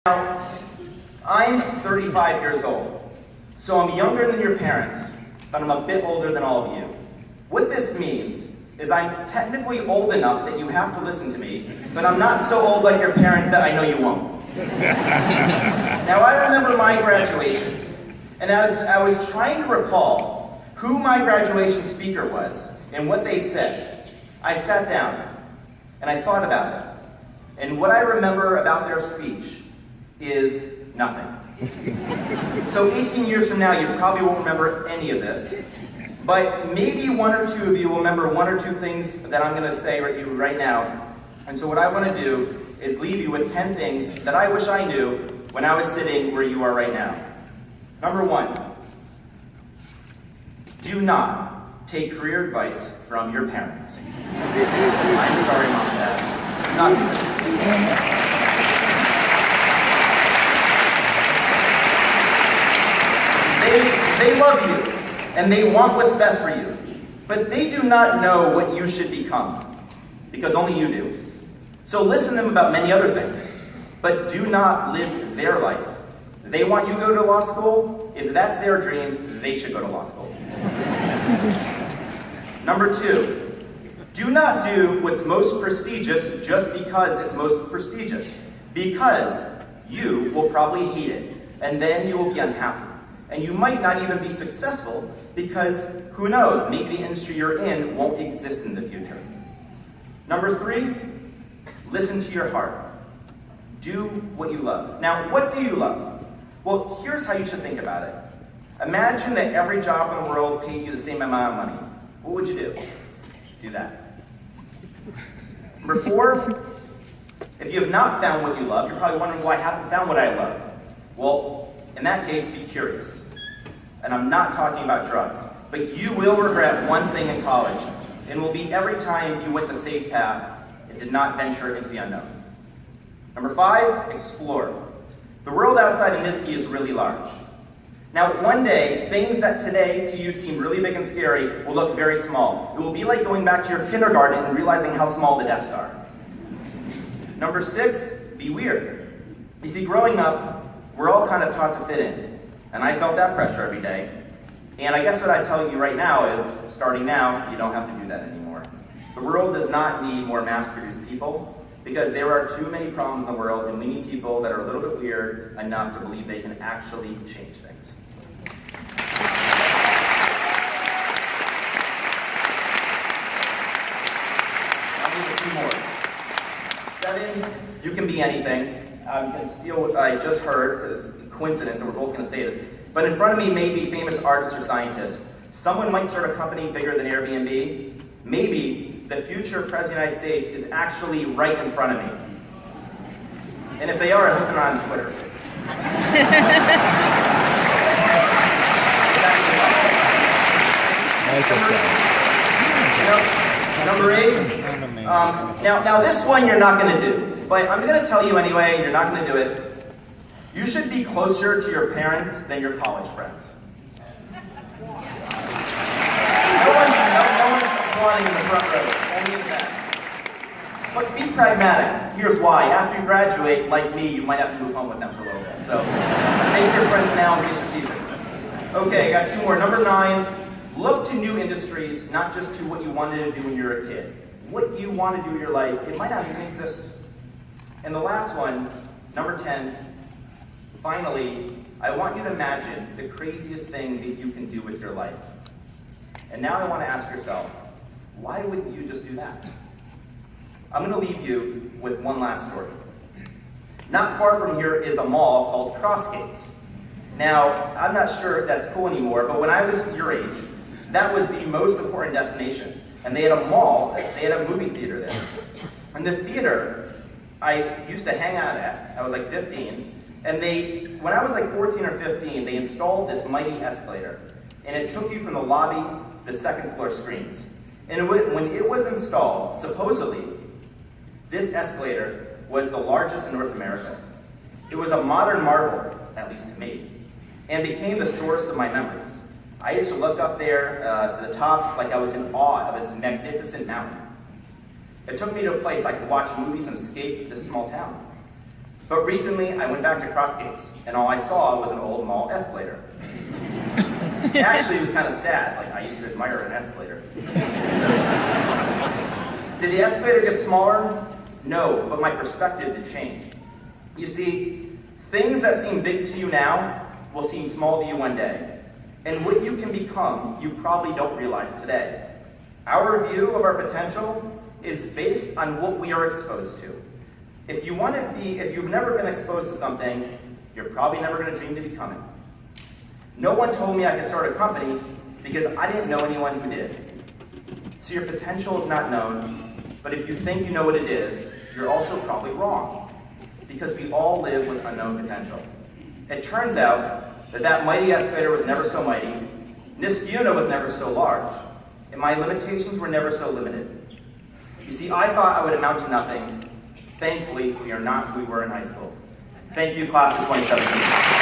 Now, I'm 35 years old, so I'm younger than your parents, but I'm a bit older than all of you. What this means is I'm technically old enough that you have to listen to me, but I'm not so old like your parents that I know you won't. Now, I remember my graduation, and I was trying to recall who my graduation speaker was and what they said. I sat down, and I thought about it, and what I remember about their speech is nothing. So 18 years from now, you probably won't remember any of this, but maybe one or two of you will remember one or two things that I'm going to say right now. And so what I want to do is leave you with 10 things that I wish I knew when I was sitting where you are right now. Number one, do not take career advice from your parents. I'm sorry, Mom and Dad. Do not do it. They love you, and they want what's best for you, but they do not know what you should become, because only you do. So listen to them about many other things, but do not live their life. They want you to go to law school. If that's their dream, they should go to law school. Number two, do not do what's most prestigious just because it's most prestigious, because you will probably hate it, and then you will be unhappy. And you might not even be successful because, who knows, maybe the industry you're in won't exist in the future. Number three, listen to your heart. Do what you love. Now, what do you love? Well, here's how you should think about it. Imagine that every job in the world paid you the same amount of money. What would you do? Do that. Number four, if you have not found what you love, you're probably wondering, well, I haven't found what I love. Well, in that case, be curious. And I'm not talking about drugs, but you will regret one thing in college, and it will be every time you went the safe path and did not venture into the unknown. Number five, explore. The world outside of Niskayuna is really large. Now, one day, things that today to you seem really big and scary will look very small. It will be like going back to your kindergarten and realizing how small the desks are. Number six, be weird. You see, growing up, we're all kind of taught to fit in, and I felt that pressure every day. And I guess what I tell you right now is, starting now, you don't have to do that anymore. The world does not need more mass-produced people, because there are too many problems in the world, and we need people that are a little bit weird enough to believe they can actually change things. I'll give a few more. 7, you can be anything. I'm going to steal what I just heard, because coincidence, and we're both going to say this. But in front of me may be famous artists or scientists. Someone might start a company bigger than Airbnb. Maybe the future President of the United States is actually right in front of me. And if they are, I hope they're not on Twitter. It's actually Number 8. Now this one you're not going to do. But I'm going to tell you anyway, and you're not going to do it. You should be closer to your parents than your college friends. No one's applauding in the front rows, only that. But be pragmatic. Here's why. After you graduate, like me, you might have to move home with them for a little bit. So make your friends now and be strategic. Okay, I got 2 more. Number 9, look to new industries, not just to what you wanted to do when you were a kid. What you want to do in your life, it might not even exist. And the last one, number 10, finally, I want you to imagine the craziest thing that you can do with your life. And now I want to ask yourself, why wouldn't you just do that? I'm going to leave you with one last story. Not far from here is a mall called Crossgates. Now, I'm not sure if that's cool anymore, but when I was your age, that was the most important destination. And they had a mall, they had a movie theater there. And the theater I used to hang out at, I was like 15, and when I was like 14 or 15, they installed this mighty escalator, and it took you from the lobby to the second floor screens. And when it was installed, supposedly, this escalator was the largest in North America. It was a modern marvel, at least to me, and became the source of my memories. I used to look up there to the top like I was in awe of its magnificent mountain. It took me to a place I could watch movies and escape this small town. But recently, I went back to Crossgates, and all I saw was an old mall escalator. Actually, it was kind of sad. Like, I used to admire an escalator. Did the escalator get smaller? No, but my perspective did change. You see, things that seem big to you now will seem small to you one day. And what you can become, you probably don't realize today. Our view of our potential is based on what we are exposed to. If you've never been exposed to something, you're probably never going to dream to become it. No one told me I could start a company because I didn't know anyone who did. So your potential is not known, but if you think you know what it is, you're also probably wrong, because we all live with unknown potential. It turns out that mighty escalator was never so mighty, Niskayuna was never so large, and my limitations were never so limited. You see, I thought I would amount to nothing. Thankfully, we are not who we were in high school. Thank you, class of 2017.